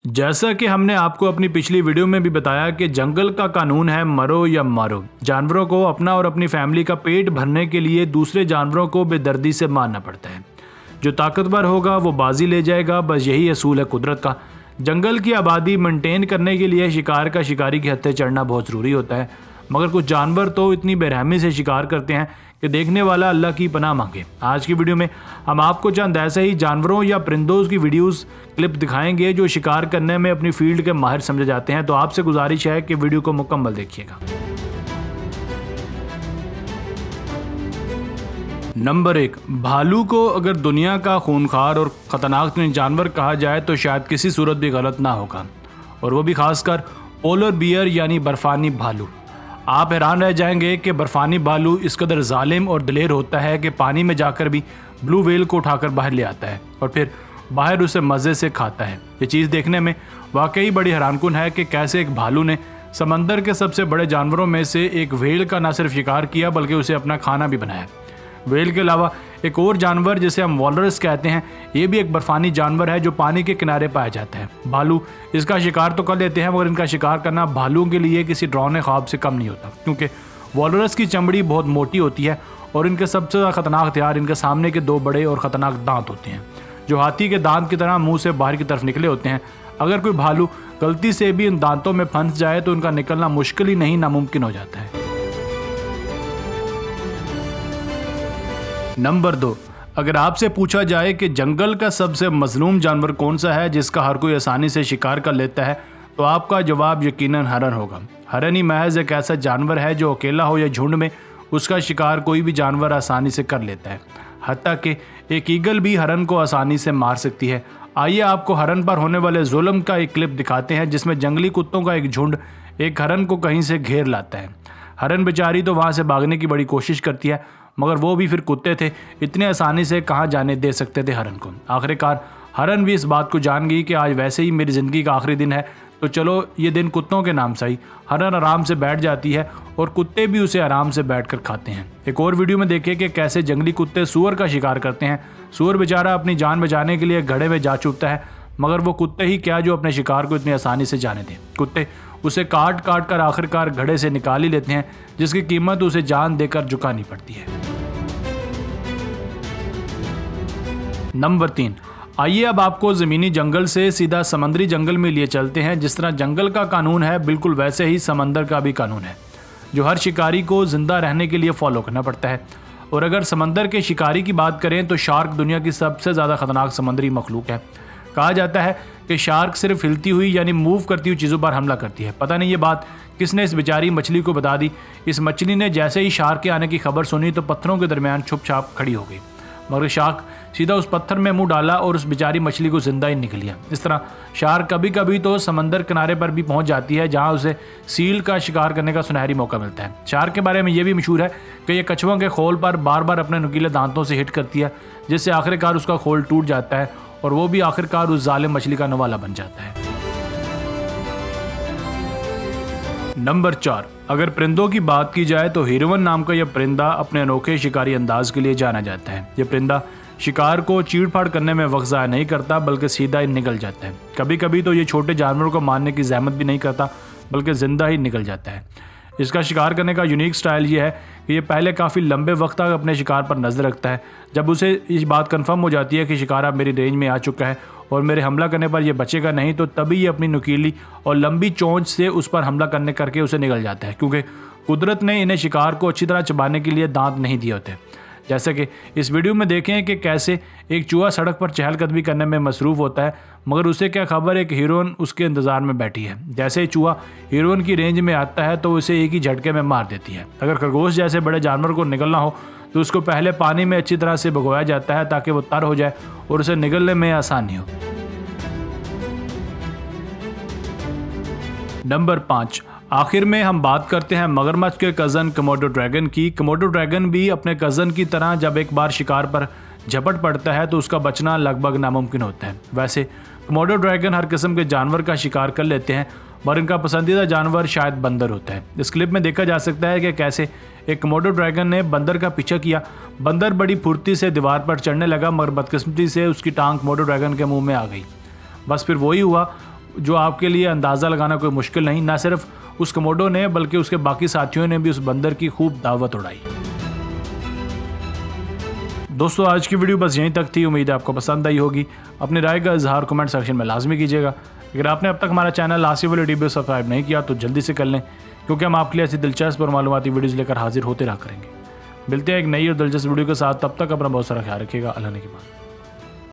जैसा कि हमने आपको अपनी पिछली वीडियो में भी बताया कि जंगल का कानून है मरो या मारो। जानवरों को अपना और अपनी फैमिली का पेट भरने के लिए दूसरे जानवरों को बेदर्दी से मारना पड़ता है। जो ताकतवर होगा वो बाजी ले जाएगा, बस यही असूल है कुदरत का। जंगल की आबादी मेंटेन करने के लिए शिकार का शिकारी के हत्थे चढ़ना बहुत ज़रूरी होता है, मगर कुछ जानवर तो इतनी बेरहमी से शिकार करते हैं कि देखने वाला अल्लाह की पनाह मांगे। आज की वीडियो में हम आपको चंद ऐसे ही जानवरों या परिंदों की वीडियोस क्लिप दिखाएंगे जो शिकार करने में अपनी फील्ड के माहिर समझे जाते हैं। तो आपसे गुजारिश है कि वीडियो को मुकम्मल देखिएगा। नंबर 1, भालू को अगर दुनिया का खूनखार और ख़तरनाक जानवर कहा जाए तो शायद किसी सूरत भी गलत ना होगा, और वो भी खासकर पोलर बियर यानी बर्फानी भालू। आप हैरान रह जाएंगे कि बर्फानी भालू इस कदर जालिम और दिलेर होता है कि पानी में जाकर भी ब्लू व्हेल को उठाकर बाहर ले आता है और फिर बाहर उसे मज़े से खाता है। ये चीज़ देखने में वाकई बड़ी हैरानकुन है कि कैसे एक भालू ने समंदर के सबसे बड़े जानवरों में से एक व्हेल का न सिर्फ शिकार किया बल्कि उसे अपना खाना भी बनाया। व्हेल के अलावा एक और जानवर जिसे हम वॉलरस कहते हैं, ये भी एक बर्फानी जानवर है जो पानी के किनारे पाया जाता है। भालू इसका शिकार तो कर लेते हैं, मगर इनका शिकार करना भालुओं के लिए किसी डरावने ख्वाब से कम नहीं होता, क्योंकि वॉलरस की चमड़ी बहुत मोटी होती है और इनके सबसे ज़्यादा खतरनाक हथियार इनके सामने के 2 बड़े और ख़तरनाक दांत होते हैं जो हाथी के दांत की तरह मुंह से बाहर की तरफ निकले होते हैं। अगर कोई भालू गलती से भी इन दांतों में फंस जाए तो इनका निकलना मुश्किल ही नहीं नामुमकिन हो जाता है। नंबर 2, अगर आपसे पूछा जाए कि जंगल का सबसे मजलूम जानवर कौन सा है जिसका हर कोई आसानी से शिकार कर लेता है, तो आपका जवाब यकीनन हरन होगा। हरन ही महज एक ऐसा जानवर है जो अकेला हो या झुंड में उसका शिकार कोई भी जानवर आसानी से कर लेता है। हत्ता कि एक ईगल भी हरन को आसानी से मार सकती है। आइए आपको हरन पर होने वाले जुल्म का एक क्लिप दिखाते हैं जिसमें जंगली कुत्तों का एक झुंड एक हरन को कहीं से घेर लाता है। हरन बेचारी तो वहाँ से भागने की बड़ी कोशिश करती है, मगर वो भी फिर कुत्ते थे, इतने आसानी से कहाँ जाने दे सकते थे हरन को। आखिरकार हरन भी इस बात को जान गई कि आज वैसे ही मेरी ज़िंदगी का आखिरी दिन है, तो चलो ये दिन कुत्तों के नाम सही। हरन आराम से बैठ जाती है और कुत्ते भी उसे आराम से बैठकर खाते हैं। एक और वीडियो में देखिए कि कैसे जंगली कुत्ते सूअर का शिकार करते हैं। सूअर बेचारा अपनी जान बचाने के लिए घड़े में जा चुकता है, मगर वो कुत्ते ही क्या जो अपने शिकार को इतनी आसानी से जाने दें। कुत्ते उसे काट काट कर आखिरकार घड़े से निकाल ही लेते हैं, जिसकी कीमत उसे जान देकर चुकानी पड़ती है। नंबर 3, आइए अब आपको ज़मीनी जंगल से सीधा समंदरी जंगल में लिए चलते हैं। जिस तरह जंगल का कानून है बिल्कुल वैसे ही समंदर का भी कानून है जो हर शिकारी को ज़िंदा रहने के लिए फॉलो करना पड़ता है। और अगर समंदर के शिकारी की बात करें तो शार्क दुनिया की सबसे ज़्यादा ख़तरनाक समुद्री मखलूक है। कहा जाता है कि शार्क सिर्फ हिलती हुई यानी मूव करती हुई चीज़ों पर हमला करती है। पता नहीं ये बात किसने इस बेचारी मछली को बता दी। इस मछली ने जैसे ही शार्क के आने की खबर सुनी तो पत्थरों के दरमियान छुप छाप खड़ी हो गई, मगर शार्क सीधा उस पत्थर में मुंह डाला और उस बेचारी मछली को जिंदा ही निकल लिया। इस तरह शार्क कभी कभी तो समंदर किनारे पर भी पहुंच जाती है जहां उसे सील का शिकार करने का सुनहरी मौका मिलता है। शार्क के बारे में यह भी मशहूर है कि यह कछुओं के खोल पर बार बार अपने नुकीले दांतों से हिट करती है, जिससे आखिरकार उसका खोल टूट जाता है और वो भी आखिरकार उस जालिम मछली का नवाला बन जाता है। नंबर 4, अगर परिंदों की बात की जाए तो हिरवन नाम का यह परिंदा अपने अनोखे शिकारी अंदाज के लिए जाना जाता है। यह परिंदा शिकार को चीड़-फाड़ करने में वक्त ज़ाया नहीं करता बल्कि सीधा ही निकल जाता है। कभी कभी तो ये छोटे जानवरों को मारने की जहमत भी नहीं करता बल्कि ज़िंदा ही निकल जाता है। इसका शिकार करने का यूनिक स्टाइल ये है कि ये पहले काफ़ी लंबे वक्त तक अपने शिकार पर नज़र रखता है। जब उसे इस बात कंफर्म हो जाती है कि शिकार अब मेरी रेंज में आ चुका है और मेरे हमला करने पर यह बचेगा नहीं, तो तभी ये अपनी नुकीली और लंबी चोंच से उस पर हमला करने करके उसे निकल जाता है, क्योंकि कुदरत ने इन्हें शिकार को अच्छी तरह चबाने के लिए दांत नहीं दिए होते। जैसे कि इस वीडियो में देखें कि कैसे एक चूहा सड़क पर चहलकदमी करने में मसरूफ़ होता है, मगर उसे क्या खबर एक हीरोइन उसके इंतज़ार में बैठी है। जैसे ही चूहा हीरोइन की रेंज में आता है तो उसे एक ही झटके में मार देती है। अगर खरगोश जैसे बड़े जानवर को निकलना हो तो उसको पहले पानी में अच्छी तरह से भिगोया जाता है ताकि वो तर हो जाए और उसे निगलने में आसानी हो। नंबर 5, आखिर में हम बात करते हैं मगरमच्छ के कज़न कमोडो ड्रैगन की। कमोडो ड्रैगन भी अपने कज़न की तरह जब एक बार शिकार पर झपट पड़ता है तो उसका बचना लगभग नामुमकिन होता है। वैसे कमोडो ड्रैगन हर किस्म के जानवर का शिकार कर लेते हैं, मगर इनका पसंदीदा जानवर शायद बंदर होता है। इस क्लिप में देखा जा सकता है कि कैसे एक कमोडो ड्रैगन ने बंदर का पीछा किया। बंदर बड़ी फुर्ती से दीवार पर चढ़ने लगा, मगर बदकिस्मती से उसकी टांग कमोडो ड्रैगन के मुंह में आ गई। बस फिर वही हुआ, जो आपके लिए अंदाज़ा लगाना कोई मुश्किल नहीं। ना सिर्फ उस कमोडो ने बल्कि उसके बाकी साथियों ने भी उस बंदर की खूब दावत उड़ाई। दोस्तों आज की वीडियो बस यहीं तक थी। उम्मीद है आपको पसंद आई होगी। अपनी राय का इजहार कमेंट सेक्शन में लाजमी कीजिएगा। अगर आपने अब तक हमारा channel Asif Ali TV subscribe नहीं किया तो जल्दी से कर लें, क्योंकि हम आपके लिए ऐसी दिलचस्प और मालूमाती वीडियोज़ लेकर हाजिर होते रहा करेंगे। मिलते हैं एक नई और दिलचस्प वीडियो के साथ। तब तक अपना बहुत सारा ख्याल रखिएगा। अल्लाह ने के बाद।